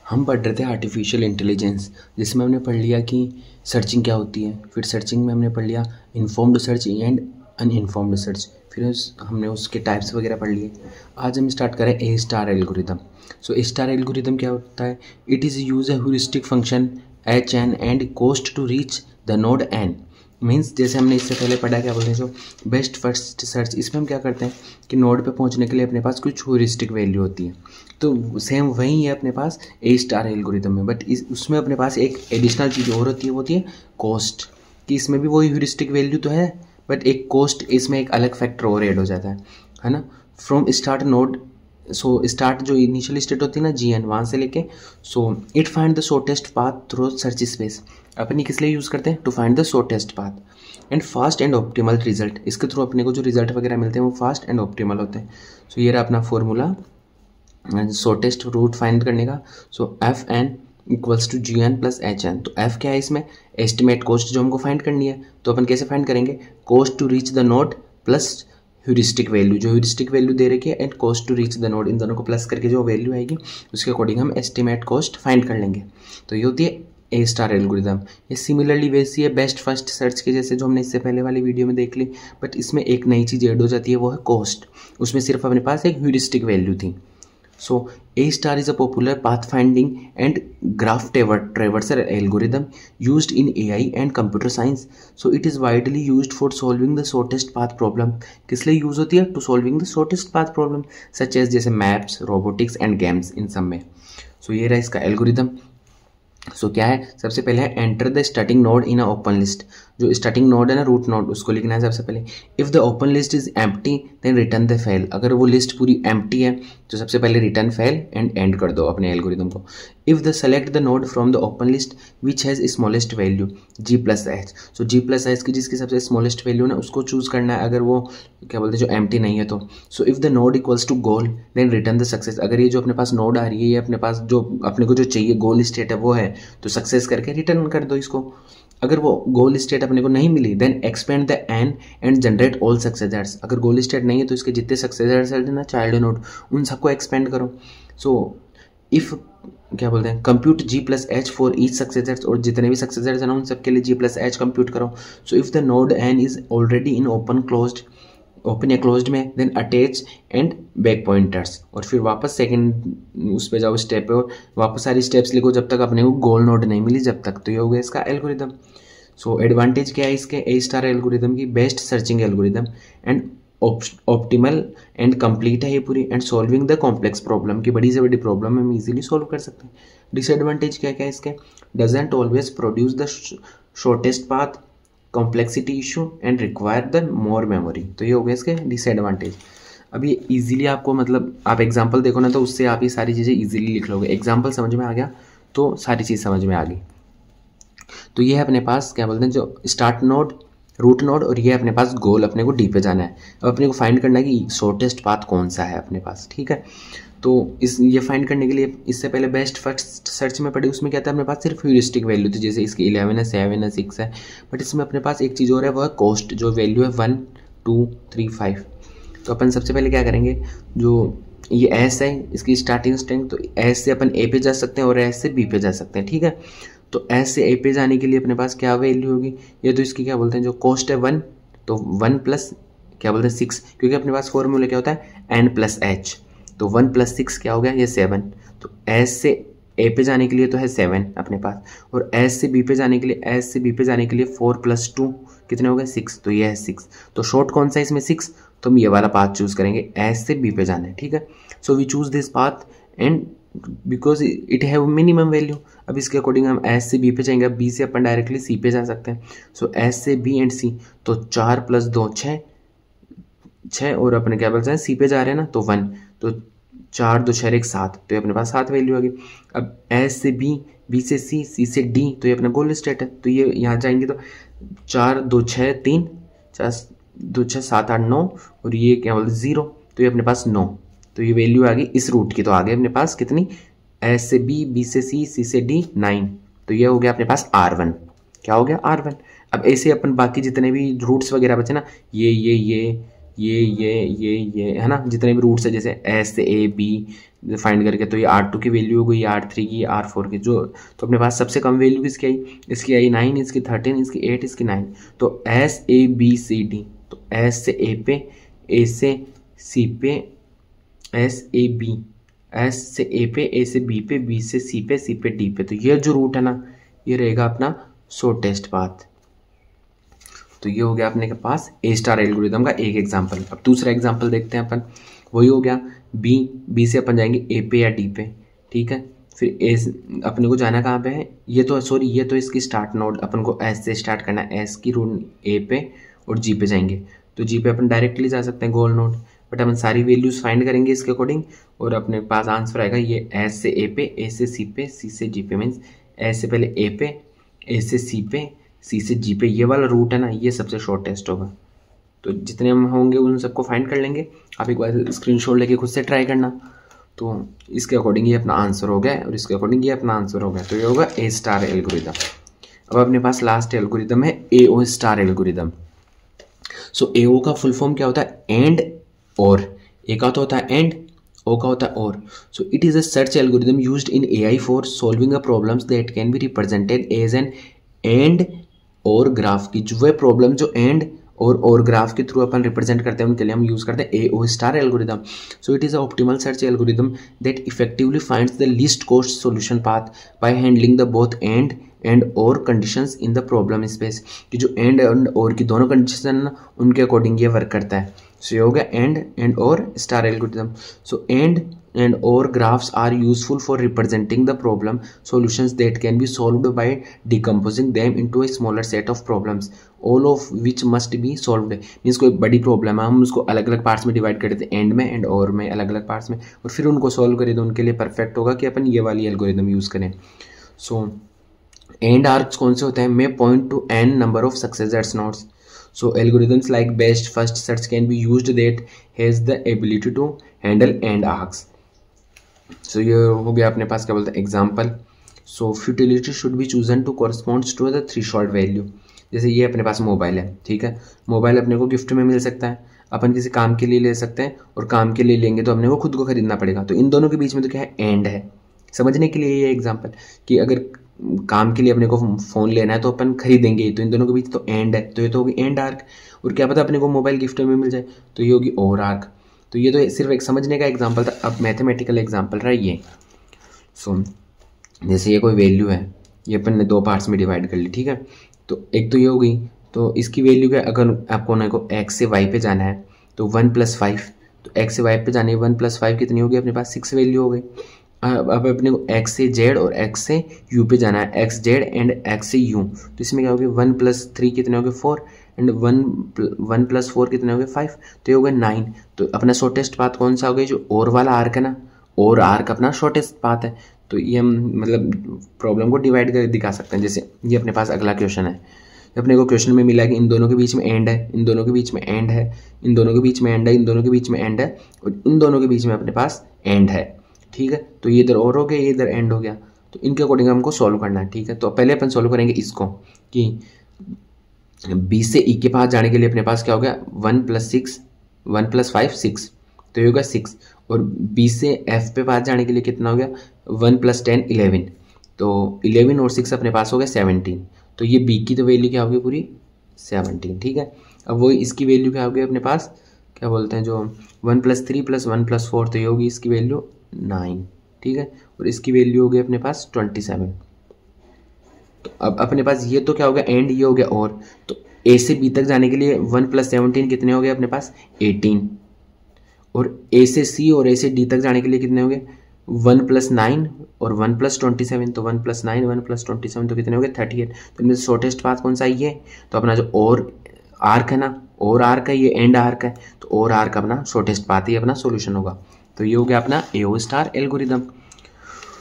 हम पढ़ रहे थे आर्टिफिशियल इंटेलिजेंस, जिसमें हमने पढ़ लिया कि सर्चिंग क्या होती है। फिर सर्चिंग में हमने पढ़ लिया informed search and uninformed search. फिर हमने उसके टाइप्स वगैरह पढ़ लिए। आज हम स्टार्ट करें A star algorithm. So A star algorithm क्या होता है? It is use a heuristic function H N and cost to reach the node N. Means जैसे हमने इससे पहले पढ़ा, क्या बोलते हैं, जो बेस्ट फर्स्ट सर्च, इसमें हम क्या करते हैं कि नोड पे पहुंचने के लिए अपने पास कुछ ह्यूरिस्टिक वैल्यू होती है। तो सेम वही है अपने पास ए स्टार एल्गोरिदम में, बट उसमें अपने पास एक एडिशनल चीज़ और होती है, वो होती है कॉस्ट। कि इसमें भी वही ह्यूरिस्टिक वैल्यू तो है, बट एक कॉस्ट, इसमें एक अलग फैक्टर और ऐड हो जाता है ना। From start node, so start जो इनिशियल स्टेट होती है ना GN, वहाँ से लेके so it find the shortest path through search space. अपनी किस लिए यूज़ करते हैं? To find the shortest path and fast and optimal result. इसके थ्रू अपने को जो रिजल्ट वगैरह मिलते हैं वो फास्ट एंड ऑप्टिमल होते हैं। सो ये रहा अपना फॉर्मूला शॉर्टेस्ट रूट फाइंड करने का। So FN equals to GN plus HN। तो F क्या है इसमें? एस्टिमेट कॉस्ट जो हमको फाइंड करनी है। तो अपन कैसे फाइंड करेंगे? Cost to reach the node plus heuristic value, जो ह्यूरिस्टिक वैल्यू दे रखी है, and cost to reach the node, इन दोनों को प्लस करके जो वैल्यू आएगी उसके अकॉर्डिंग हम एस्टिमेट कॉस्ट फाइंड कर लेंगे। तो ये होती है ए स्टार एल्गोरिदम। ये सिमिलरली वैसी है बेस्ट फर्स्ट सर्च के जैसे, जो हमने इससे पहले वाली वीडियो में देख ली, बट इसमें एक नई चीज़ ऐड हो जाती है, वो है कॉस्ट। उसमें सिर्फ अपने पास एक ह्यूरिस्टिक वैल्यू थी। So A star is a popular pathfinding and graph traversal algorithm used in AI and computer science. So it is widely used for solving the shortest path problem. किस लिए use होती है? To solving the shortest path problem such as जैसे maps, robotics and games, इन सब में। So ये रहा इसका एल्गोरिदम। सो क्या है? सबसे पहले है enter the starting node in a open list. जो स्टार्टिंग नोड है ना, रूट नोड, उसको लिखना है सबसे पहले। If the open list is empty then return the fail. अगर वो लिस्ट पूरी एम्प्टी है तो सबसे पहले रिटर्न फेल एंड एंड कर दो अपने एल्गोरिदम को। If the select the node from the open list which has smallest value G+H। So G+H की जिसकी सबसे स्मॉलेस्ट वैल्यू ना, उसको चूज करना है, अगर वो क्या बोलते हैं जो एम्प्टी नहीं है तो। So if the node equals to goal then return the success. अगर ये जो अपने पास नोड आ रही है, ये अपने पास जो अपने को जो चाहिए गोल स्टेट है वो है, तो सक्सेस करके रिटर्न कर दो इसको। अगर वो गोल स्टेट अपने को नहीं मिली then expand the N and generate all successors. अगर गोल स्टेट नहीं है तो इसके जितने सक्सेसर्स है ना, चाइल्ड नोड, उन सबको एक्सपेंड करो। सो इफ़ क्या बोलते हैं, compute G+H for each successors, और जितने भी सक्सेसर्स हैं ना उन सबके लिए G+H कंप्यूट करो। So if the node N is already in open या क्लोज्ड में then attach and back pointers. और फिर वापस सेकंड उस पे जाओ स्टेप पे, और वापस सारी स्टेप्स लिखो जब तक अपने को गोल नोड नहीं मिली जब तक। तो ये हो गया इसका एल्गोरिदम। सो एडवांटेज क्या है इसके ए स्टार एल्गोरिदम की? Best searching algorithm and optimal and complete है ये पूरी, and solving the complex problem की बड़ी से बड़ी प्रॉब्लम हम इजीली सॉल्व कर सकते हैं। डिसएडवांटेज क्या क्या है इसके? Doesn't always produce the shortest path, complexity issue and require the more memory. तो ये हो गया इसके डिसएडवांटेज। अब ये ईजिली आपको, मतलब आप एग्जाम्पल देखो ना, तो उससे आप ये सारी चीज़ें ईजिली लिख लोगे। एग्जाम्पल समझ में आ गया तो सारी चीज़ समझ में आ गई। तो ये है अपने पास क्या बोलते हैं जो स्टार्ट नोड, रूट नोड, और ये अपने पास गोल, अपने को डी पे जाना है। अब अपने को फाइंड करना है कि शॉर्टेस्ट पाथ कौन सा है अपने पास, ठीक है। तो ये फाइंड करने के लिए इससे पहले बेस्ट फर्स्ट सर्च में पढ़ी, उसमें क्या था, अपने पास सिर्फ ह्यूरिस्टिक वैल्यू थी, जैसे इसकी 11 है, 7 है, 6 है। बट इसमें अपने पास एक चीज़ और है, वो है कॉस्ट, जो वैल्यू है 1 2 3 5। तो अपन सबसे पहले क्या करेंगे, जो ये S है इसकी स्टार्टिंग स्ट्रिंग, तो S से अपन A पे जा सकते हैं और S से B पे जा सकते हैं, ठीक है। तो S से A पे जाने के लिए अपने पास क्या वैल्यू होगी? ये तो इसकी क्या बोलते हैं, जो कॉस्ट है 1, तो 1 प्लस क्या बोलते हैं 6, क्योंकि अपने पास फॉर्मूला क्या होता है N+H। तो 1 + 6 क्या हो गया, ये 7। तो S से A पे जाने के लिए तो है 7 अपने पास, और S से B पे जाने के लिए 4 + 2 कितने हो गए, 6। तो ये है 6। तो शॉर्ट कौन सा है इसमें, 6। तो हम ये वाला पाथ चूज करेंगे, S से B पे जाना है, ठीक है। So we choose this path and because it have minimum value. अब इसके अकॉर्डिंग हम S से B पे जाएंगे, B से अपन डायरेक्टली C पे जा सकते हैं। सो S से B एंड C, तो 4 + 2 6, और अपने क्या बोलते हैं C पे जा रहे हैं ना, तो 1, तो 4 2 6 1 7, तो ये अपने पास 7 वैल्यू आ गई। अब S से B, B से C, C से D, तो ये अपना गोल स्टेट है। तो ये यहाँ जाएंगे तो 4 2 6 3, 4 2 6 7 8 9, और ये क्या बोलते हैं 0, तो ये अपने पास 9। तो ये वैल्यू आ गई इस रूट की। तो आ गई अपने पास कितनी, S से B, B से C, C से D 9। तो ये हो गया अपने पास R1। क्या हो गया, R1। अब ऐसे अपन बाकी जितने भी रूट्स वगैरह बचे ना, ये है ना, जितने भी रूट्स है, जैसे S से A B, फाइंड करके, तो ये R2 की वैल्यू हो गई, R3 की, R4 की, जो तो अपने पास सबसे कम वैल्यू किसकी आई, इसकी आई 9, इसकी 13, इसकी 8, इसकी 9। तो SABCD, तो S से A पे, A से C पे, SAB, S से A पे, A से B पे, B से C पे, C पे D पे, तो ये जो रूट है ना ये रहेगा अपना शॉर्टेस्ट पाथ। तो ये हो गया अपने के पास ए स्टार एल्गोरिदम का एक एग्जांपल। अब दूसरा एग्जांपल देखते हैं अपन, वही हो गया बी से अपन जाएंगे ए पे या डी पे, ठीक है। फिर ए अपने को जाना कहाँ पे है, ये तो सॉरी ये तो इसकी स्टार्ट नोड, अपन को एस से स्टार्ट करना है, एस की रूट ए पे और जी पे जाएंगे, तो जी पे अपन डायरेक्टली जा सकते हैं गोल नोड, बट अपन सारी वैल्यूज फाइंड करेंगे इसके अकॉर्डिंग और अपने पास आंसर आएगा ये एस से ए पे, ए से सी पे, सी से जी पे, मीन्स एस से पहले ए पे, ए से सी पे, सी से जी पे, ये वाला रूट है ना ये सबसे शॉर्टेस्ट होगा। तो जितने हम होंगे उन सबको फाइंड कर लेंगे, आप एक बार स्क्रीनशॉट लेके खुद से ट्राई करना। तो इसके अकॉर्डिंग ये अपना आंसर हो गया और इसके अकॉर्डिंग ये अपना आंसर हो गया, तो ये होगा ए स्टार एल्गोरिदम। अब अपने पास लास्ट एल्गोरिदम है AO स्टार एल्गोरिदम। सो AO का फुल फॉर्म क्या होता है, एंड और, ए का तो होता है एंड, ओ का होता है और। So it is a search algorithm used in AI for solving a problems that can be represented as an and or graph की, जो वे प्रॉब्लम जो एंड और ग्राफ के थ्रू अपन रिप्रेजेंट करते हैं उनके लिए हम यूज करते हैं AO star algorithm. So it is a optimal search algorithm that effectively finds the least cost solution path by handling the both and और conditions in the problem space, कि जो एंड और की दोनों कंडीशन उनके according ये work करता है। सो ये हो गया एंड और star algorithm. So and or graphs are useful for representing the problem solutions that can be solved by decomposing them into a smaller set of problems all of which must be solved। Means कोई बड़ी problem है हम उसको अलग अलग parts में divide कर देते हैं, एंड में एंड और में अलग अलग पार्ट्स में, और फिर उनको सॉल्व करें तो उनके लिए परफेक्ट होगा कि अपन ये वाली एल्गोरिदम यूज़ करें। सो एंड आर्क्स कौन से होते हैं, may point to n number of successors nodes. So algorithms like best first search can be used that has the ability to handle and arcs। So ये हो गया अपने पास क्या बोलते हैं example. So futility should be chosen to corresponds to the threshold value. जैसे ये अपने पास मोबाइल है, ठीक है, मोबाइल अपने को गिफ्ट में मिल सकता है, अपन किसी काम के लिए ले सकते हैं, और काम के लिए लेंगे तो अपने को खुद को खरीदना पड़ेगा। तो इन दोनों के बीच में तो क्या है, एंड है। समझने के लिए ये एग्जाम्पल कि अगर काम के लिए अपने को फ़ोन लेना है तो अपन खरीदेंगे, तो इन दोनों के बीच तो एंड है, तो ये तो होगी एंड आर्क। और क्या पता अपने को मोबाइल गिफ्ट में मिल जाए, तो ये होगी और आर्क। तो ये तो सिर्फ एक समझने का एग्जांपल था, अब मैथमेटिकल एग्जांपल रहा ये। सो जैसे ये कोई वैल्यू है, ये अपन ने दो पार्ट्स में डिवाइड कर ली, ठीक है। तो एक तो ये हो गई, तो इसकी वैल्यू क्या, अगर आपको ना को x से y पे जाना है तो 1 + 5, तो x से y पे जाने 1 + 5 कितनी होगी अपने पास 6 वैल्यू हो गई। अब अपने को x से z और x से u पे जाना है, x z एंड x से u, तो इसमें क्या होगी 1 + 3 कितने हो गए 4 एंड 1 + 4 कितने हो गए 5, तो ये हो गए 9। तो अपना शॉर्टेस्ट पाथ कौन सा हो गया, जो और वाला आर्क है ना, और आर्क अपना शॉर्टेस्ट पाथ है। तो ये हम मतलब प्रॉब्लम को डिवाइड कर दिखा सकते हैं। जैसे ये अपने पास अगला क्वेश्चन है, अपने को क्वेश्चन में मिला कि इन दोनों के बीच में एंड है, इन दोनों के बीच में एंड है, इन दोनों के बीच में एंड है, इन दोनों के बीच में एंड है, और इन दोनों के बीच में अपने पास एंड है, ठीक है। तो ये इधर और हो गया, ये इधर एंड हो गया, तो इनके अकॉर्डिंग हमको सॉल्व करना है, ठीक है। तो पहले अपन सॉल्व करेंगे इसको कि बी से ई के पास जाने के लिए अपने पास क्या हो गया 1 + 6 1 + 5 6, तो ये होगा 6। और बी से एफ पे पास जाने के लिए कितना हो गया 1 + 10 11, तो 11 और 6 अपने पास हो गया 17। तो ये बी की तो वैल्यू क्या होगी पूरी 17, ठीक है। अब वो इसकी वैल्यू क्या होगी अपने पास, क्या बोलते हैं जो 1 + 3 + 1 + 4, तो ये होगी इसकी वैल्यू 9, ठीक है। और इसकी वैल्यू हो गई अपने पास 27। तो अब अपने पास ये तो क्या हो गया एंड, ये हो गया और, तो ए से बी तक जाने के लिए 1 + 17 कितने हो गए अपने पास 18, और ए से सी और ए से डी तक जाने के लिए कितने हो गए 1 + 9 और 1 + 27, तो 1 + 9 1 + 27 तो कितने हो गए 38। तो इनमें शॉर्टेस्ट पाथ कौन सा ये, तो अपना जो और आर्क है ना, और आर्क है, ये एंड आर्क है, तो और आर्क अपना शॉर्टेस्ट पाथ ही अपना सॉल्यूशन होगा। तो ये हो गया अपना AO स्टार एल्गोरिदम।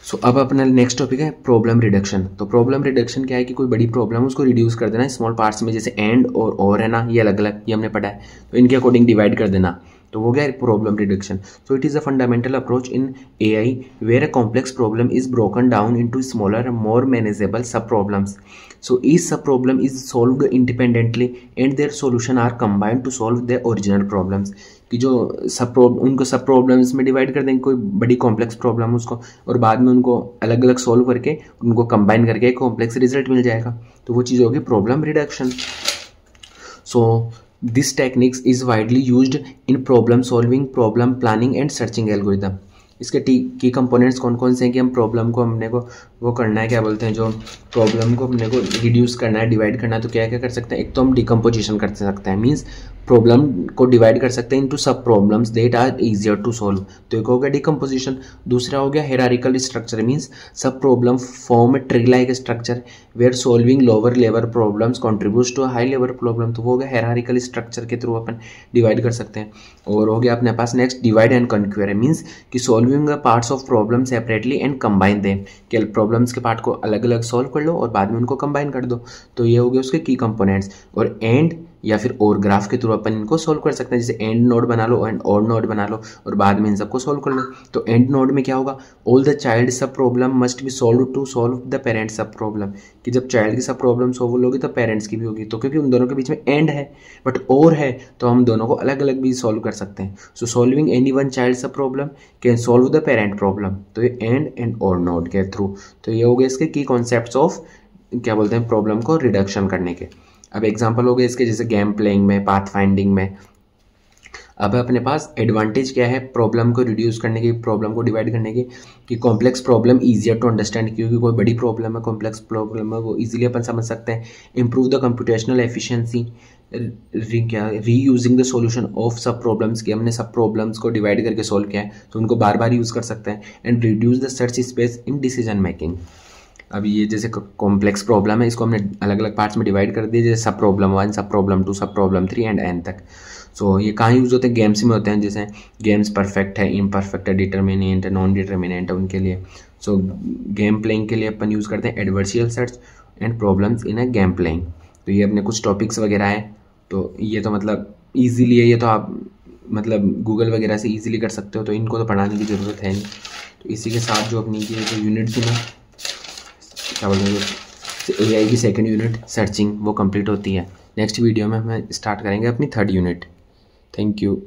सो अब अपना नेक्स्ट टॉपिक है प्रॉब्लम रिडक्शन। तो प्रॉब्लम रिडक्शन क्या है कि कोई बड़ी प्रॉब्लम उसको रिड्यूस कर देना स्मॉल पार्ट्स में, जैसे एंड और है ना, ये अलग अलग ये हमने पढ़ा है, तो इनके अकॉर्डिंग डिवाइड कर देना, तो वो गया problem reduction. So it is a fundamental approach in AI where a complex problem is broken down into smaller more manageable sub problems. So each sub problem is solved independently and their solution are combined to solve the original problems. कि जो उनको सब problems में divide कर देंगे, कोई बड़ी complex problem उसको, और बाद में उनको अलग अलग सॉल्व करके उनको कंबाइन करके एक कॉम्प्लेक्स रिजल्ट मिल जाएगा। तो वो चीज़ होगी problem reduction. So this techniques is widely used in problem solving, problem planning and searching algorithm. इसके की कंपोनेंट्स कौन कौन से हैं कि हम प्रॉब्लम को हमने को वो करना है, क्या बोलते हैं, जो प्रॉब्लम को हमने को रिड्यूस करना है, डिवाइड करना है, तो क्या क्या कर सकते हैं। एक तो हम डिकम्पोजिशन कर सकते हैं, मीन्स प्रॉब्लम को डिवाइड कर सकते हैं into sub problems that are easier to solve, तो एक हो गया डिकम्पोजिशन। दूसरा हो गया hierarchical structure, means sub problem form tree like structure where solving lower level problems contributes to high level problem, तो वो हो गया हायरार्किकल स्ट्रक्चर के थ्रू अपन डिवाइड कर सकते हैं। और हो गया अपने पास next divide and conquer, means कि solving parts of problem separately and combine them, कि प्रॉब्लम्स के पार्ट को अलग अलग सॉल्व कर लो और बाद में उनको कंबाइन कर दो। तो ये हो गए उसके की कंपोनेंट्स। और एंड या फिर और ग्राफ के थ्रू अपन इनको सोल्व कर सकते हैं, जैसे एंड नोड बना लो एंड और नोड बना लो और बाद में इन सबको सोल्व कर लो। तो एंड नोड में क्या होगा, all the child sub problem must be solve to solve the parents sub problem, कि जब चाइल्ड की सब प्रॉब्लम सोल्व होगी तो पेरेंट्स की भी होगी, तो क्योंकि उन दोनों के बीच में एंड है बट और है तो हम दोनों को अलग अलग भी सोल्व कर सकते हैं। So solving any one child sub problem can solve the parent problem, तो ये एंड और नोड के थ्रू। तो ये हो गए इसके की कॉन्सेप्ट्स ऑफ क्या बोलते हैं प्रॉब्लम को रिडक्शन करने के। अब एग्जांपल हो गए इसके, जैसे गेम प्लेइंग में, पाथ फाइंडिंग में। अब अपने पास एडवांटेज क्या है प्रॉब्लम को रिड्यूस करने की, प्रॉब्लम को डिवाइड करने की, कि complex problem easier to understand, क्योंकि कोई बड़ी प्रॉब्लम है, कॉम्प्लेक्स प्रॉब्लम है, वो इजीली अपन समझ सकते हैं। Improve the computational efficiency, reusing the solution of सब प्रॉब्लम्स, की हमने सब प्रॉब्लम्स को डिवाइड करके सॉल्व किया है तो उनको बार बार यूज़ कर सकते हैं। And reduce the search space in decision making. अब ये जैसे कॉम्प्लेक्स प्रॉब्लम है, इसको हमने अलग अलग पार्ट्स में डिवाइड कर दिए, जैसे सब प्रॉब्लम 1, सब प्रॉब्लम 2, सब प्रॉब्लम 3 एंड एन तक। सो ये कहाँ यूज़ होते हैं, गेम्स में होते हैं, जैसे गेम्स परफेक्ट है, इम्परफेक्ट है, डिटर्मिनेंट है, नॉन डिटर्मिनेंट है उनके लिए। सो गेम प्लेइंग के लिए अपन यूज़ करते हैं adversarial search and problems in a game playing. तो ये अपने कुछ टॉपिक्स वगैरह हैं, तो ये तो मतलब ईजीली है, ये तो आप मतलब गूगल वगैरह से ईजिली कर सकते हो, तो इनको तो पढ़ाने की ज़रूरत है नहीं। तो इसी के साथ जो अपनी की जो यूनिट थी ना, क्या बोलते हैं, AI की सेकंड यूनिट सर्चिंग, वो कंप्लीट होती है। नेक्स्ट वीडियो में हम स्टार्ट करेंगे अपनी थर्ड यूनिट। Thank you.